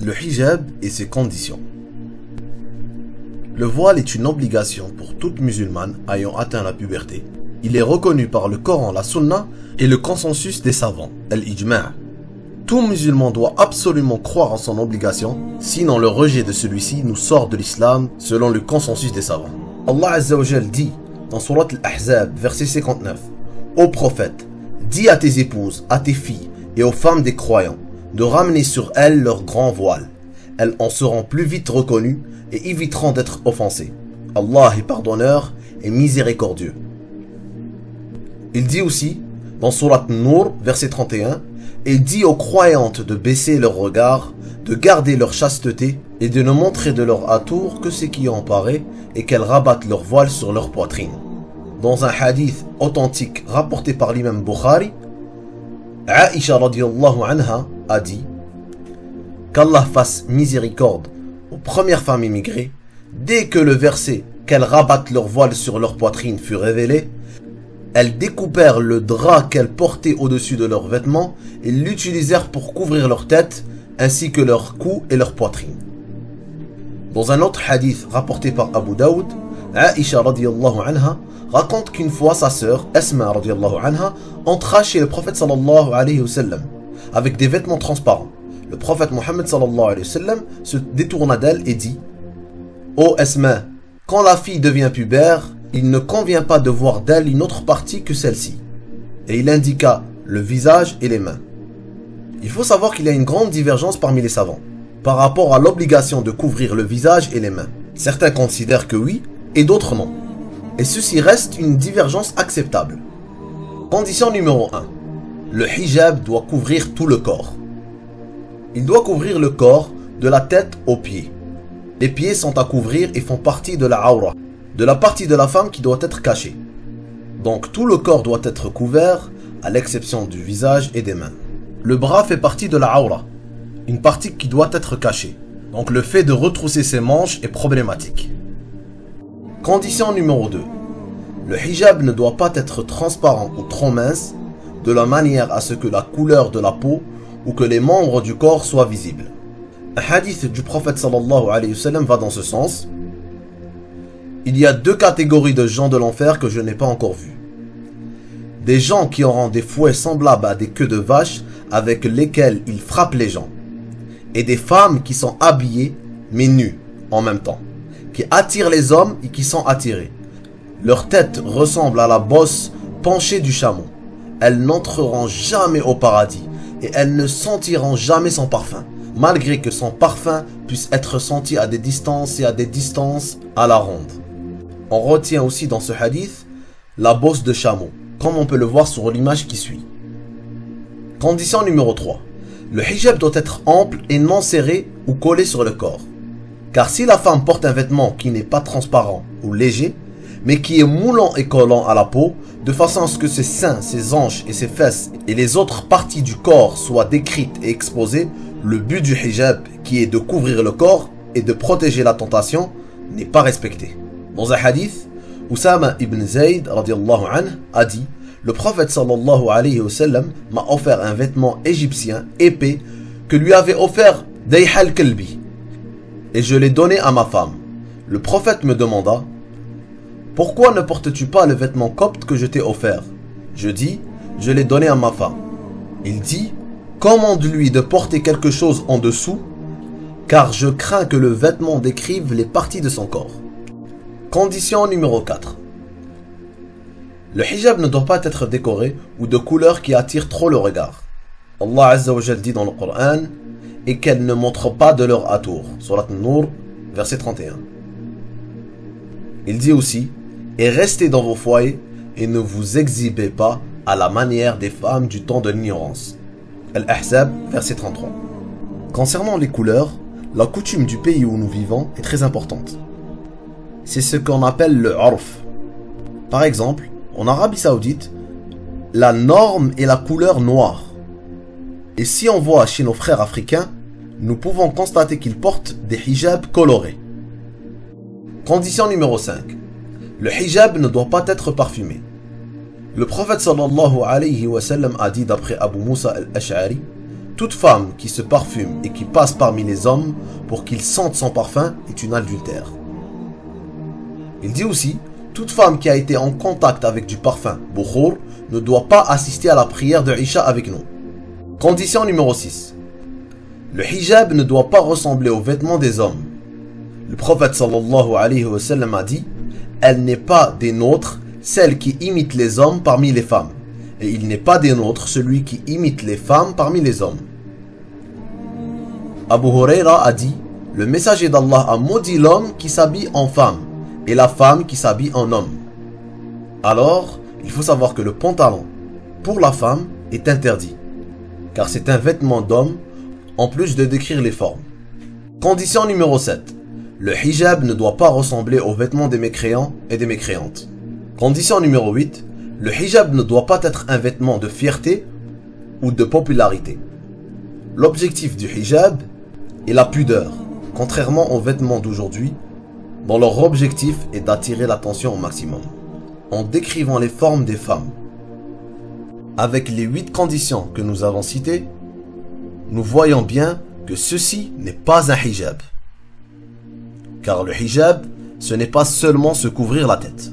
Le hijab et ses conditions. Le voile est une obligation pour toute musulmane ayant atteint la puberté. Il est reconnu par le Coran, la Sunna et le consensus des savants, al-ijma'. Tout musulman doit absolument croire en son obligation, sinon le rejet de celui-ci nous sort de l'islam selon le consensus des savants. Allah Azza wa Jal dit dans Surat Al-Ahzab, verset 59, « Ô prophète, dis à tes épouses, à tes filles et aux femmes des croyants de ramener sur elles leur grand voile. Elles en seront plus vite reconnues et éviteront d'être offensées. Allah est pardonneur et miséricordieux. » Il dit aussi, dans Surat Nur, verset 31, « Et dit aux croyantes de baisser leur regard, de garder leur chasteté et de ne montrer de leur atour que ce qui en paraît et qu'elles rabattent leur voile sur leur poitrine. » Dans un hadith authentique rapporté par l'imam Bukhari, Aïcha radiallahu anha a dit qu'Allah fasse miséricorde aux premières femmes immigrées. Dès que le verset « qu'elles rabattent leur voile sur leur poitrine » fut révélé, elles découpèrent le drap qu'elles portaient au-dessus de leurs vêtements et l'utilisèrent pour couvrir leur tête, ainsi que leur cou et leur poitrine. Dans un autre hadith rapporté par Abu Daoud, Aïcha radiallahu anha raconte qu'une fois sa sœur, Asma radiallahu anha, entra chez le prophète sallallahu alayhi wa sallam avec des vêtements transparents. Le prophète Mohammed sallallahu alayhi wa sallam se détourna d'elle et dit « Ô Asma, quand la fille devient pubère, il ne convient pas de voir d'elle une autre partie que celle-ci. » Et il indiqua le visage et les mains. Il faut savoir qu'il y a une grande divergence parmi les savants par rapport à l'obligation de couvrir le visage et les mains. Certains considèrent que oui et d'autres non. Et ceci reste une divergence acceptable. Condition numéro 1. Le hijab doit couvrir tout le corps. Il doit couvrir le corps de la tête aux pieds. Les pieds sont à couvrir et font partie de la aura, de la partie de la femme qui doit être cachée. Donc tout le corps doit être couvert, à l'exception du visage et des mains. Le bras fait partie de la aura, une partie qui doit être cachée. Donc le fait de retrousser ses manches est problématique. Condition numéro 2. Le hijab ne doit pas être transparent ou trop mince, de la manière à ce que la couleur de la peau ou que les membres du corps soient visibles. Un hadith du prophète sallallahu alayhi wa sallam va dans ce sens. Il y a deux catégories de gens de l'enfer que je n'ai pas encore vues. Des gens qui auront des fouets semblables à des queues de vache avec lesquelles ils frappent les gens. Et des femmes qui sont habillées mais nues en même temps, qui attirent les hommes et qui sont attirés. Leur tête ressemble à la bosse penchée du chameau. Elles n'entreront jamais au paradis et elles ne sentiront jamais son parfum, malgré que son parfum puisse être senti à des distances et à des distances à la ronde. On retient aussi dans ce hadith la bosse de chameau, comme on peut le voir sur l'image qui suit. Condition numéro 3. Le hijab doit être ample et non serré ou collé sur le corps. Car si la femme porte un vêtement qui n'est pas transparent ou léger, mais qui est moulant et collant à la peau, de façon à ce que ses seins, ses hanches et ses fesses et les autres parties du corps soient décrites et exposées, le but du hijab, qui est de couvrir le corps et de protéger la tentation, n'est pas respecté. Dans un hadith, Usama ibn Zayd radiallahu anhu a dit « Le prophète sallallahu alayhi wa sallam m'a offert un vêtement égyptien épais que lui avait offert Dayhal Kalbi et je l'ai donné à ma femme. Le prophète me demanda « Pourquoi ne portes-tu pas le vêtement copte que je t'ai offert ?» Je dis « Je l'ai donné à ma femme. » Il dit « Commande-lui de porter quelque chose en dessous, car je crains que le vêtement décrive les parties de son corps. » Condition numéro 4. Le hijab ne doit pas être décoré ou de couleurs qui attirent trop le regard. Allah Azza wa Jal dit dans le Coran « Et qu'elles ne montrent pas de leur atour » Surat Nur, verset 31. Il dit aussi « Et restez dans vos foyers et ne vous exhibez pas à la manière des femmes du temps de l'ignorance. » Al-Ahzab, verset 33. Concernant les couleurs, la coutume du pays où nous vivons est très importante. C'est ce qu'on appelle le urf. Par exemple, en Arabie Saoudite, la norme est la couleur noire. Et si on voit chez nos frères africains, nous pouvons constater qu'ils portent des hijabs colorés. Condition numéro 5. Le hijab ne doit pas être parfumé. Le prophète sallallahu alayhi wa sallam a dit d'après Abu Musa al-Ash'ari toute femme qui se parfume et qui passe parmi les hommes pour qu'ils sentent son parfum est une adultère. Il dit aussi, toute femme qui a été en contact avec du parfum, bukhur, ne doit pas assister à la prière de Isha avec nous. Condition numéro 6. Le hijab ne doit pas ressembler aux vêtements des hommes. Le prophète sallallahu alayhi wa sallam a dit, elle n'est pas des nôtres, celle qui imite les hommes parmi les femmes. Et il n'est pas des nôtres, celui qui imite les femmes parmi les hommes. Abu Huraira a dit, le messager d'Allah a maudit l'homme qui s'habille en femme et la femme qui s'habille en homme. Alors, il faut savoir que le pantalon, pour la femme, est interdit, car c'est un vêtement d'homme, en plus de décrire les formes. Condition numéro 7. Le hijab ne doit pas ressembler aux vêtements des mécréants et des mécréantes. Condition numéro 8. Le hijab ne doit pas être un vêtement de fierté ou de popularité. L'objectif du hijab est la pudeur, contrairement aux vêtements d'aujourd'hui, dont leur objectif est d'attirer l'attention au maximum, en décrivant les formes des femmes. Avec les 8 conditions que nous avons citées, nous voyons bien que ceci n'est pas un hijab. Car le hijab, ce n'est pas seulement se couvrir la tête.